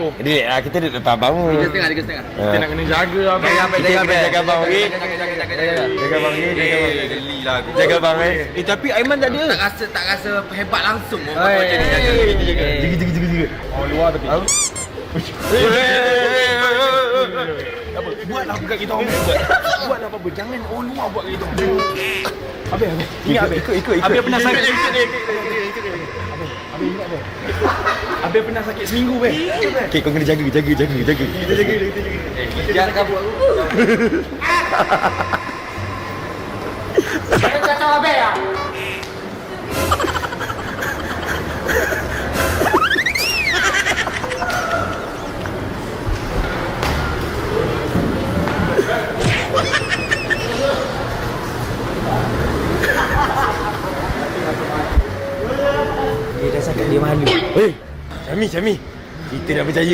Jadi kita duduk depan abang. 3.5. Kita nak kena jaga abang. Jaga abang okey. Jaga abang okey. Jaga abang Tapi Aiman tak ada. Tak rasa hebat langsung. Jaga. Oh luar tapi. Buatlah bukan kita orang buat. Buatlah apa-apa. Jangan orang luar buat kita. Habis. Ingat ikut. Habis pernah sakit. Habis pernah sakit seminggu weh. Okey, kau kena jaga. Kita jaga. Jangan kabur aku. Jangan kacau habis ya. Dia dah cakap dia malu. Hei, Syami. Kita dah percaya.